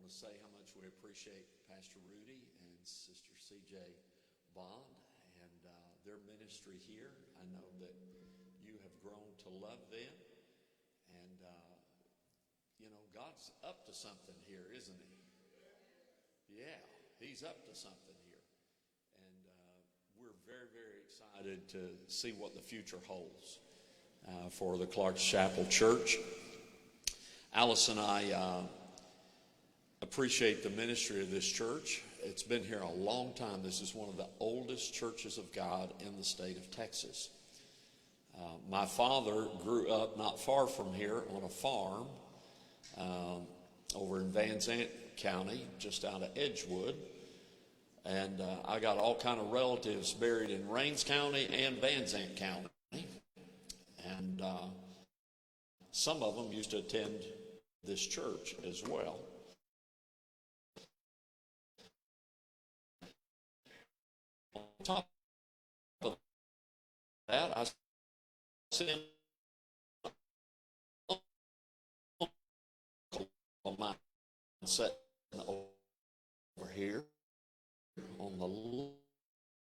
to say how much we appreciate Pastor Rudy and Sister C.J. Bond and their ministry here. I know that you have grown to love them, and God's up to something here, isn't he? Yeah, he's up to something here, and we're very, very excited to see what the future holds for the Clark's Chapel Church. Alice and I appreciate the ministry of this church. It's been here a long time. This is one of the oldest churches of God in the state of Texas. My father grew up not far from here on a farm over in Van Zant County, just out of Edgewood. And I got all kind of relatives buried in Rains County and Van Zant County. And some of them used to attend this church as well. On top of that, I sent on my sitting over here on the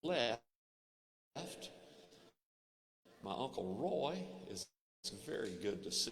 left. My Uncle Roy is very good to see.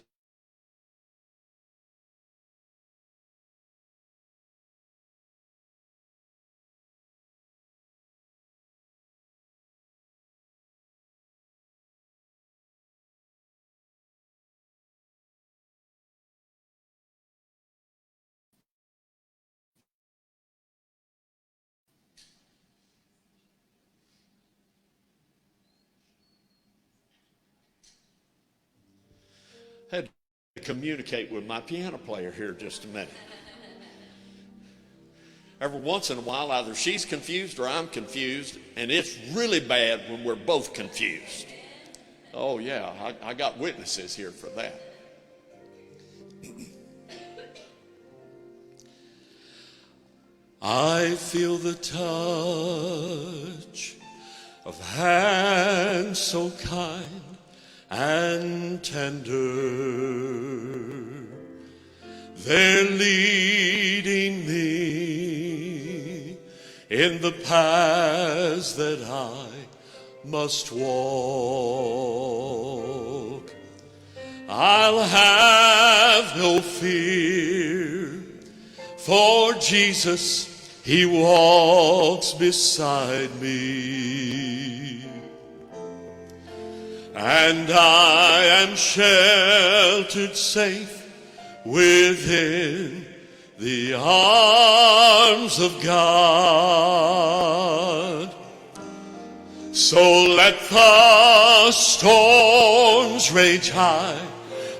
Had to communicate with my piano player here just a minute. Every once in a while, either she's confused or I'm confused, and it's really bad when we're both confused. Oh, yeah, I got witnesses here for that. I feel the touch of hands so kind and tender, they're leading me in the paths that I must walk. I'll have no fear, for Jesus, he walks beside me. And I am sheltered safe within the arms of God. So let the storms rage high,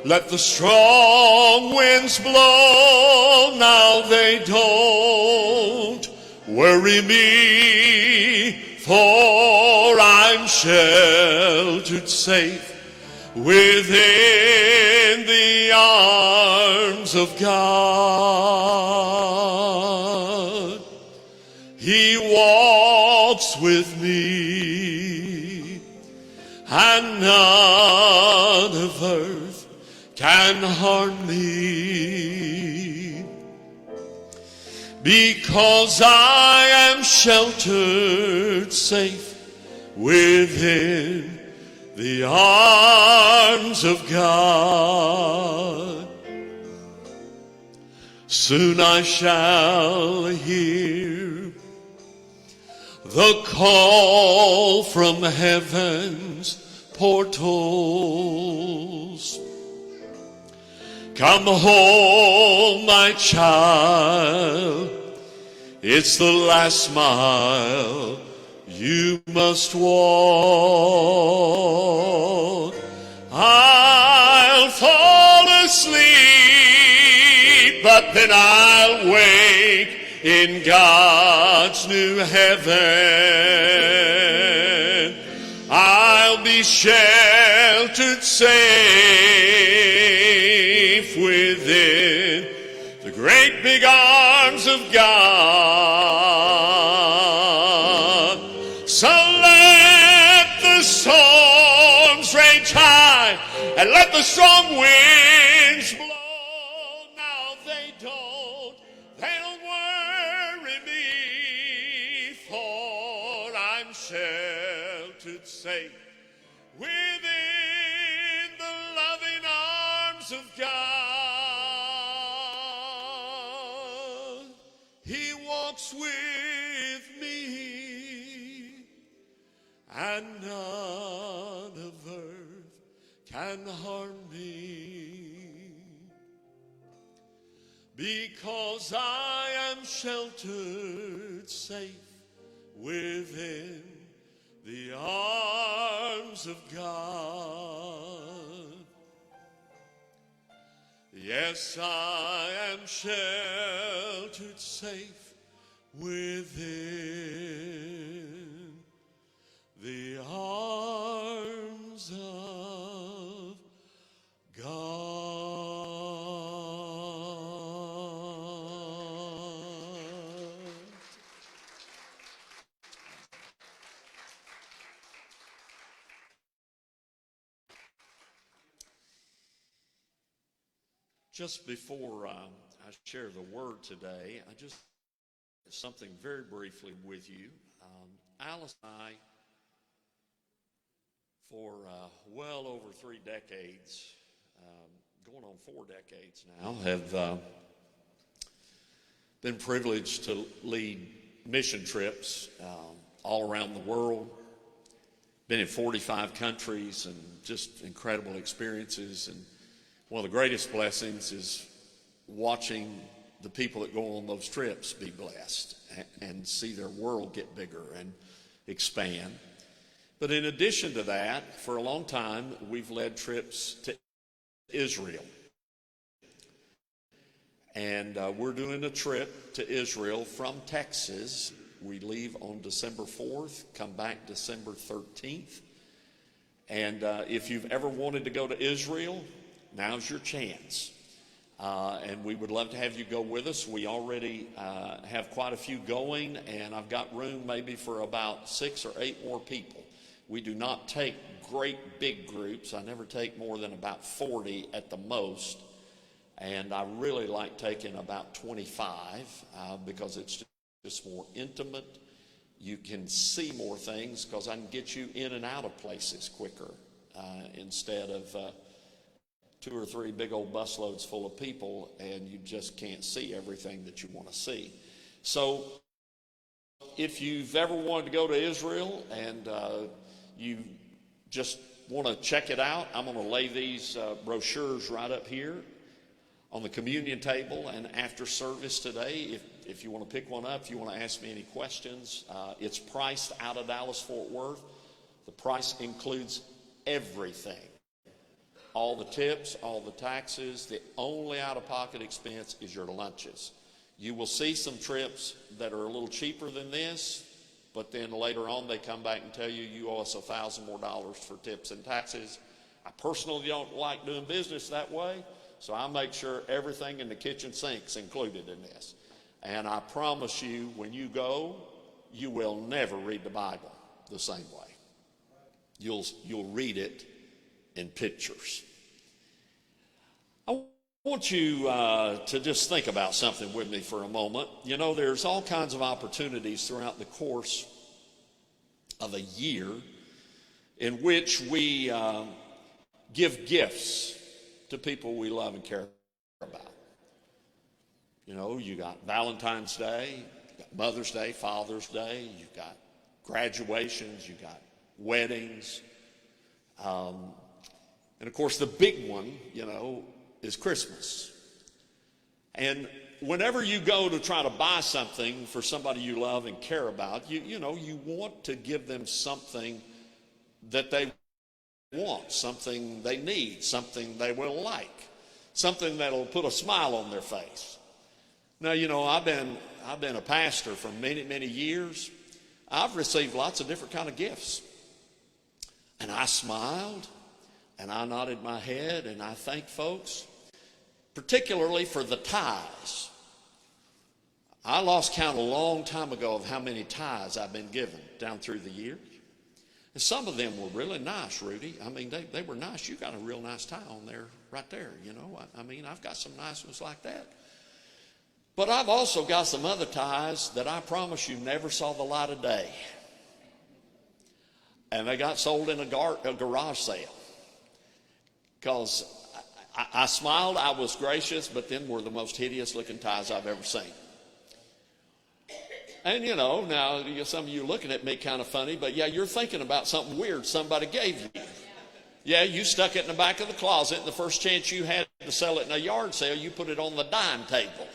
let the strong winds blow, now they don't worry me, for I'm sheltered safe within the arms of God. He walks with me, and none of earth can harm me, because I am sheltered safe within the arms of God. Soon I shall hear the call from heaven's portals. Come home, my child, it's the last mile you must walk. I'll fall asleep, but then I'll wake in God's new heaven. I'll be sheltered safe within the great big arms of God. So let the storms rage high and let the strong winds blow. Now they don't safe within the loving arms of God. He walks with me, and none of earth can harm me, because I am sheltered safe within the arms of God. Yes, I am sheltered safe within the arms of God. Just before I share the word today, I just something very briefly with you. Alice and I, for well over 3 decades, going on 4 decades now, have been privileged to lead mission trips all around the world. Been in 45 countries and just incredible experiences. And one of the greatest blessings is watching the people that go on those trips be blessed and see their world get bigger and expand. But in addition to that, for a long time, we've led trips to Israel. And we're doing a trip to Israel from Texas. We leave on December 4th, come back December 13th. And if you've ever wanted to go to Israel, now's your chance. And we would love to have you go with us. We already have quite a few going, and I've got room maybe for about 6 or 8 more people. We do not take great big groups. I never take more than about 40 at the most. And I really like taking about 25 because it's just more intimate. You can see more things because I can get you in and out of places quicker instead of 2 or 3 big old busloads full of people, and you just can't see everything that you want to see. So if you've ever wanted to go to Israel and you just want to check it out, I'm going to lay these brochures right up here on the communion table. And after service today, if you want to pick one up, if you want to ask me any questions, it's priced out of Dallas-Fort Worth. The price includes everything. All the tips, all the taxes. The only out-of-pocket expense is your lunches. You will see some trips that are a little cheaper than this, but then later on they come back and tell you you owe us $1,000 more for tips and taxes. I personally don't like doing business that way, so I make sure everything in the kitchen sink's included in this. And I promise you, when you go, you will never read the Bible the same way. You'll read it in pictures. I want you to just think about something with me for a moment. You know, there's all kinds of opportunities throughout the course of a year in which we give gifts to people we love and care about. You know, you got Valentine's Day, you got Mother's Day, Father's Day, you've got graduations, you've got weddings. And of course, the big one, you know, is Christmas. And whenever you go to try to buy something for somebody you love and care about, you know, you want to give them something that they want, something they need, something they will like, something that'll put a smile on their face. Now, you know, I've been a pastor for many, many years. I've received lots of different kind of gifts. And I smiled, and I nodded my head, and I thanked folks, particularly for the tithes. I lost count a long time ago of how many tithes I've been given down through the years. And some of them were really nice, Rudy. I mean, they were nice. You got a real nice tie on there, right there, you know. I mean, I've got some nice ones like that. But I've also got some other tithes that I promise you never saw the light of day. and they got sold in a garage sale. Because I smiled, I was gracious, but them were the most hideous looking ties I've ever seen. And now some of you looking at me kind of funny, but yeah, you're thinking about something weird somebody gave you. Yeah, you stuck it in the back of the closet, and the first chance you had to sell it in a yard sale, you put it on the dime table.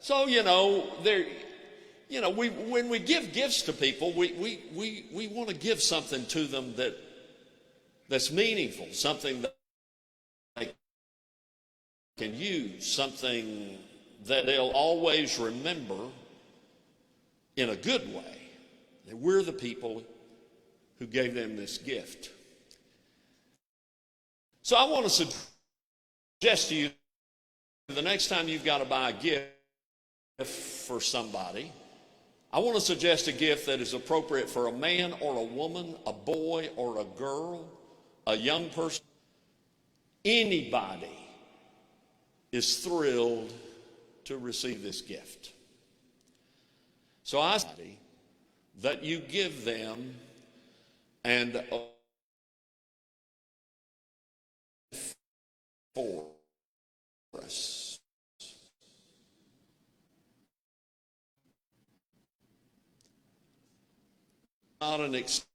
So, when we give gifts to people, we want to give something to them that's meaningful, something that they can use, something that they'll always remember in a good way, that we're the people who gave them this gift. So I want to suggest to you, the next time you've got to buy a gift for somebody, I want to suggest a gift that is appropriate for a man or a woman, a boy or a girl, a young person. Anybody is thrilled to receive this gift. So I say that you give them and for us. Not an extinct